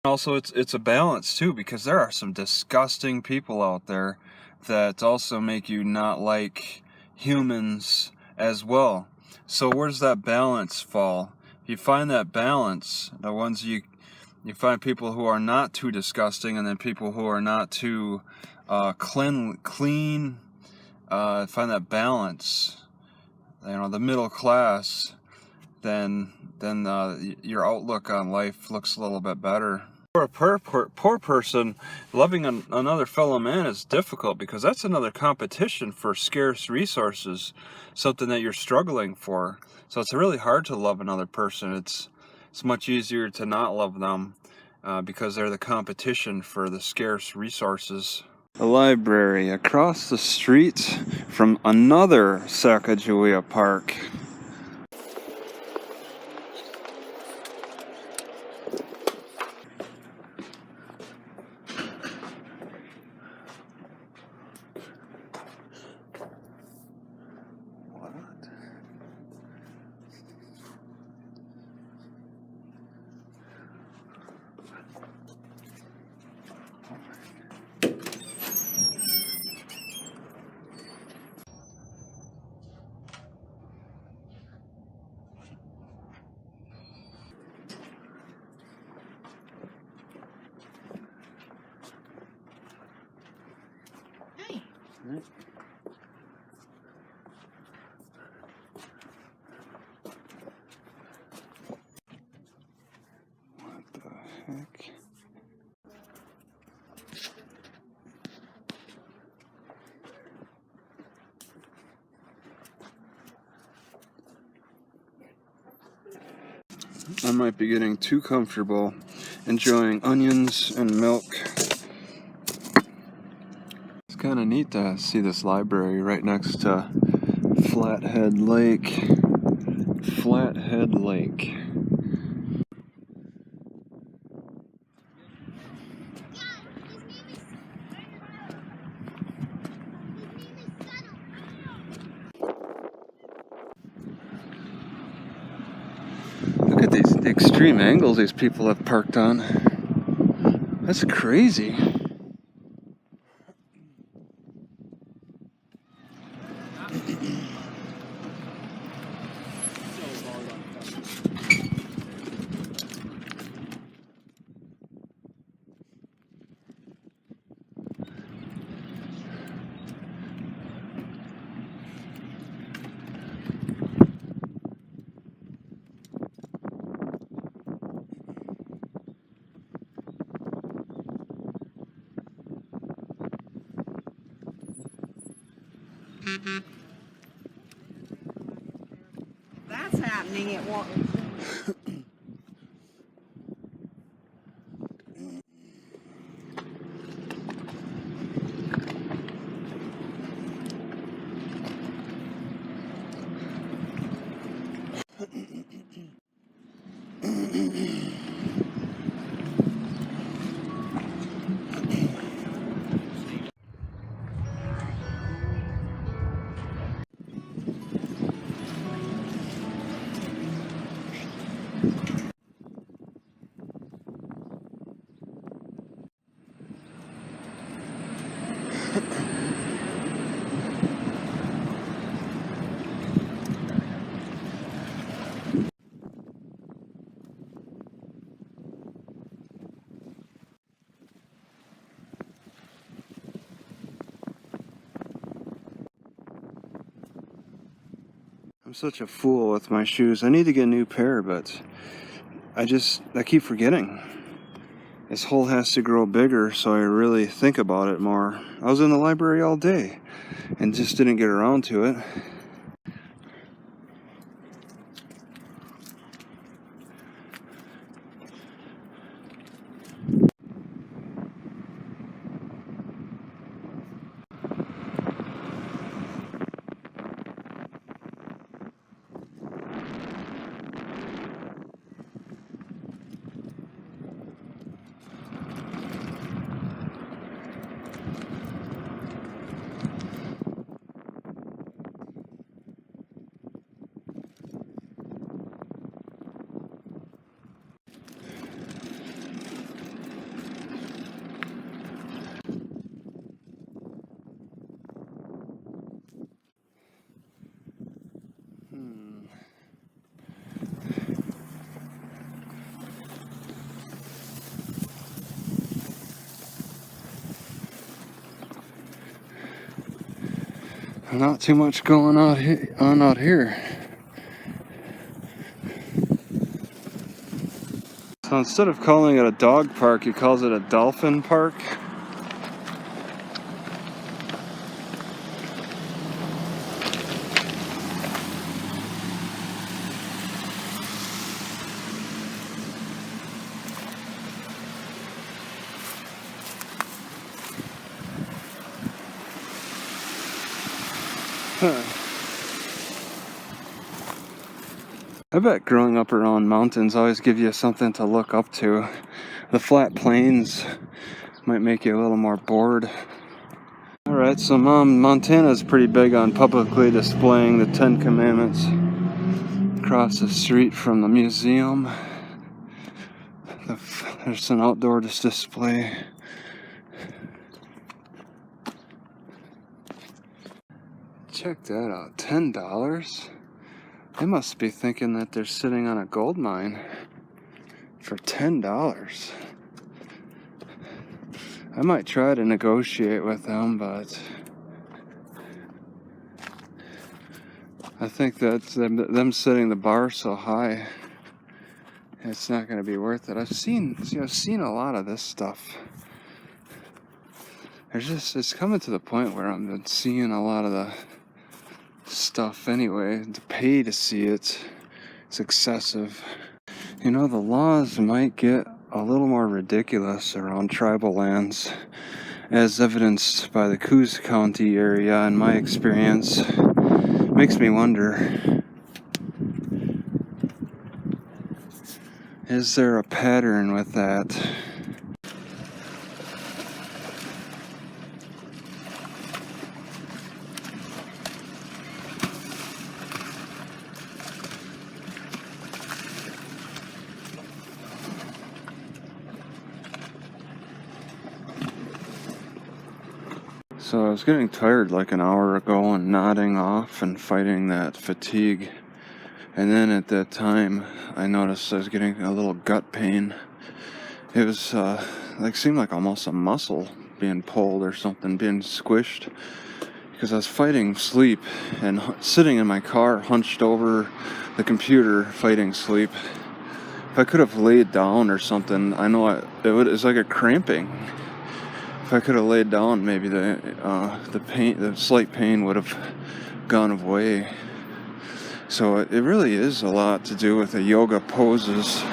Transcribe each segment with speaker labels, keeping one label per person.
Speaker 1: Also, it's a balance too, because there are some disgusting people out there that also make you not like humans as well. So where does that balance fall? You find that balance, the ones you find people who are not too disgusting, and then people who are not too clean. Find that balance, the middle class. Then your outlook on life looks a little bit better. For a poor person, loving another fellow man is difficult, because that's another competition for scarce resources, something that you're struggling for. So it's really hard to love another person. It's much easier to not love them because they're the competition for the scarce resources. The library across the street from another Sacagawea park. What the heck? I might be getting too comfortable enjoying onions and milk. It's kind of neat to see this library right next to Flathead Lake. Flathead Lake. Look at the extreme angles these people have parked on. That's crazy.
Speaker 2: That's happening at once.
Speaker 1: I'm such a fool with my shoes. I need to get a new pair, but I keep forgetting. This hole has to grow bigger, so I really think about it more. I was in the library all day and just didn't get around to it. Not too much going on out here. So instead of calling it a dog park, he calls it a dolphin park. I bet growing up around mountains always give you something to look up to. The flat plains might make you a little more bored. Alright, so Montana's pretty big on publicly displaying the 10 Commandments. Across the street from the museum, there's an outdoor display. Check that out, $10? They must be thinking that they're sitting on a gold mine for $10. I might try to negotiate with them, but I think that's them setting the bar so high. It's not going to be worth it. I've seen a lot of this stuff. It's coming to the point where I'm seeing a lot of the stuff anyway. To pay to see it's excessive. You know, the laws might get a little more ridiculous around tribal lands, as evidenced by the Coos County area. In my experience, makes me wonder, is there a pattern with that? So I was getting tired like an hour ago and nodding off and fighting that fatigue. And then at that time, I noticed I was getting a little gut pain. It was seemed like almost a muscle being pulled or something, being squished. Because I was fighting sleep and sitting in my car, hunched over the computer, fighting sleep. If I could have laid down or something, I know it's like a cramping. If I could have laid down, maybe the slight pain would have gone away. So it really is a lot to do with the yoga poses.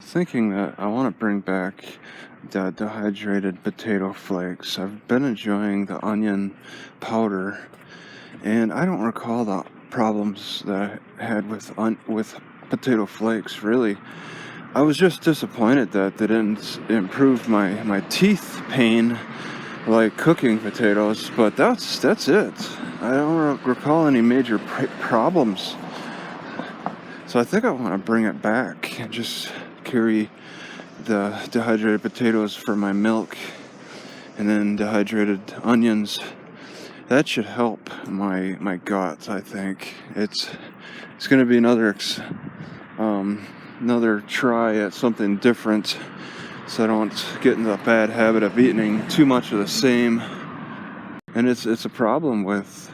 Speaker 1: Thinking that I want to bring back the dehydrated potato flakes. I've been enjoying the onion powder, and I don't recall the problems that I had with potato flakes, really. I was just disappointed that they didn't improve my teeth pain like cooking potatoes, but that's it. I don't recall any major problems. So I think I want to bring it back and just carry the dehydrated potatoes for my milk and then dehydrated onions. That should help my gut, I think. It's going to be another try at something different, so I don't get in the bad habit of eating too much of the same. And it's a problem with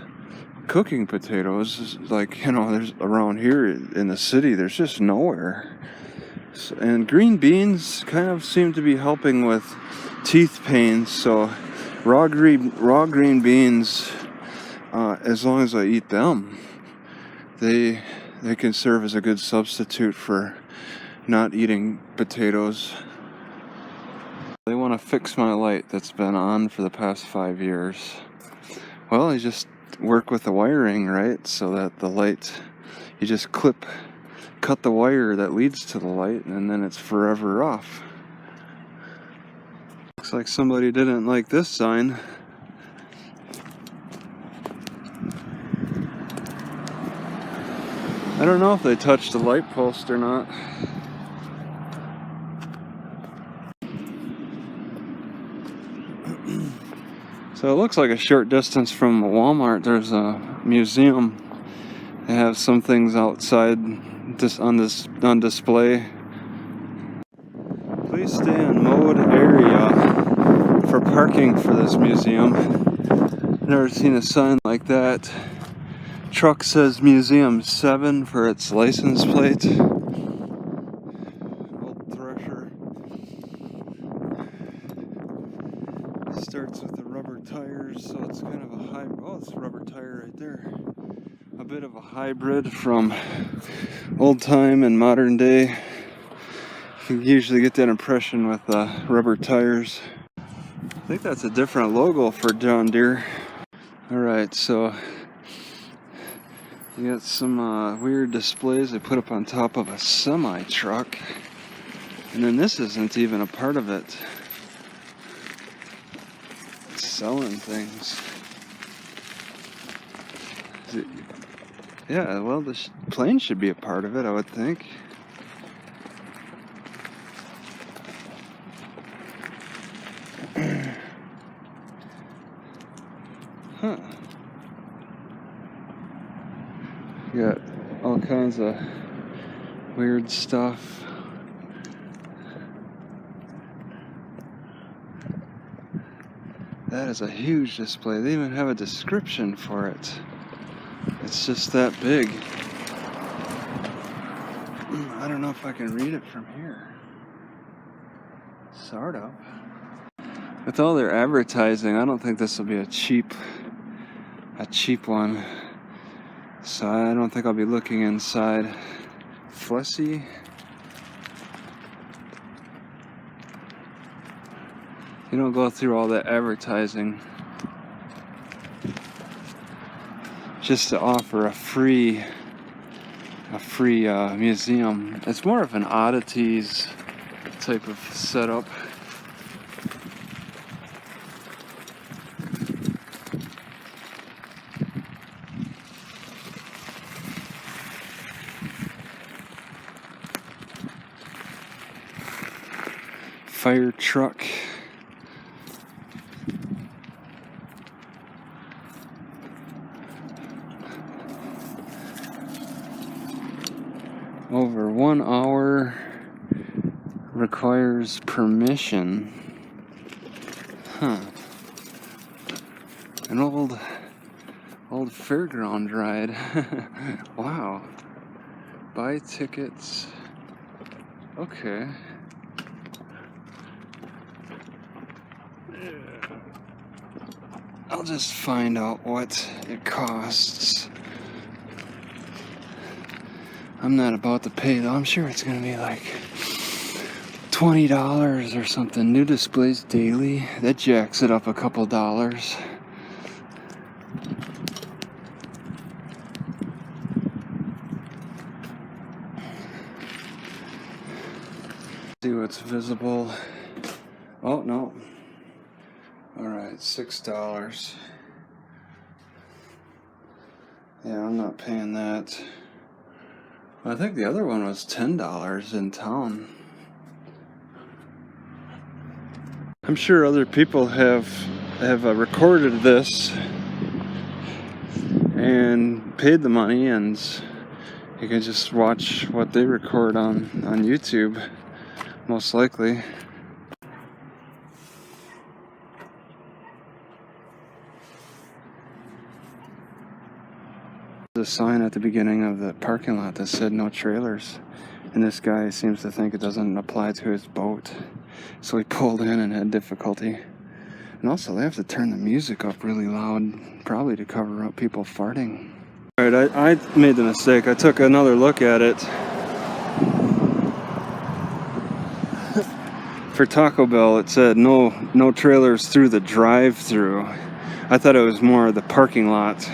Speaker 1: cooking potatoes. Like, there's around here in the city, there's just nowhere. And green beans kind of seem to be helping with teeth pain. So raw green beans, as long as I eat them, they can serve as a good substitute for not eating potatoes. They want to fix my light that's been on for the past 5 years. Well, you just work with the wiring, right? So that the light, you just cut the wire that leads to the light, and then it's forever off. Looks like somebody didn't like this sign. I don't know if they touched the light post or not. So it looks like a short distance from Walmart there's a museum. They have some things outside on display. Please stay in mode area for parking for this museum. Never seen a sign like that. Truck says Museum 7 for its license plate. Old Thresher. Starts with the rubber tires, so it's kind of a hybrid. Oh, it's a rubber tire right there. A bit of a hybrid from old time and modern day. You usually get that impression with rubber tires. I think that's a different logo for John Deere. Alright, so you got some weird displays they put up on top of a semi-truck. And then this isn't even a part of it. It's selling things. Yeah, well, the plane should be a part of it, I would think. Huh. You got all kinds of weird stuff. That is a huge display. They even have a description for it. It's just that big. I don't know if I can read it from here. Sort of. With all their advertising, I don't think this will be a cheap one. So I don't think I'll be looking inside. Flessy. You don't go through all that advertising just to offer a free museum. It's more of an oddities type of setup. Fire truck. Over 1 hour requires permission. Huh. An old fairground ride. Wow. Buy tickets. Okay. I'll just find out what it costs. I'm not about to pay though. I'm sure it's gonna be like $20 or something. New displays daily. That jacks it up a couple dollars. See what's visible. Oh no. Alright, $6. Yeah, I'm not paying that. I think the other one was $10 in town. I'm sure other people have recorded this and paid the money, and you can just watch what they record on YouTube, most likely. There's a sign at the beginning of the parking lot that said no trailers, and this guy seems to think it doesn't apply to his boat, so he pulled in and had difficulty. And also they have to turn the music up really loud, probably to cover up people farting. Alright, I made the mistake. I took another look at it. For Taco Bell it said no trailers through the drive-through. I thought it was more the parking lot.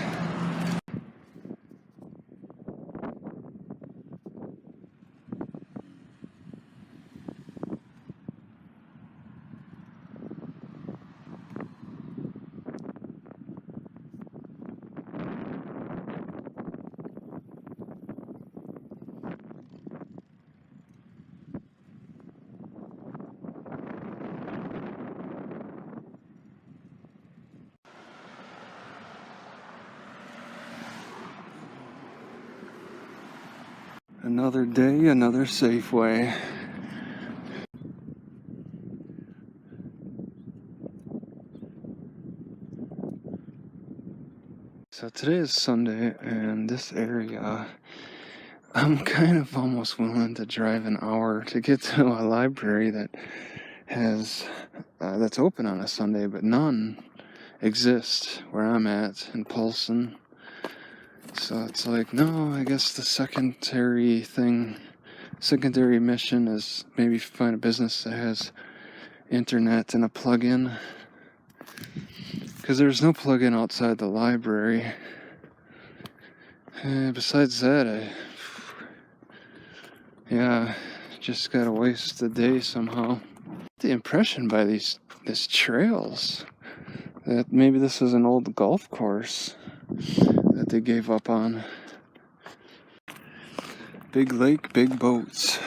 Speaker 1: Another day, another Safeway. So today is Sunday, and this area, I'm kind of almost willing to drive an hour to get to a library that has that's open on a Sunday, but none exist where I'm at in Polson. So it's like, no, I guess the secondary mission is maybe find a business that has internet and a plug-in. Because there's no plug-in outside the library. Besides that, just gotta waste the day somehow. The impression by these trails that maybe this is an old golf course that they gave up on. Big lake, big boats.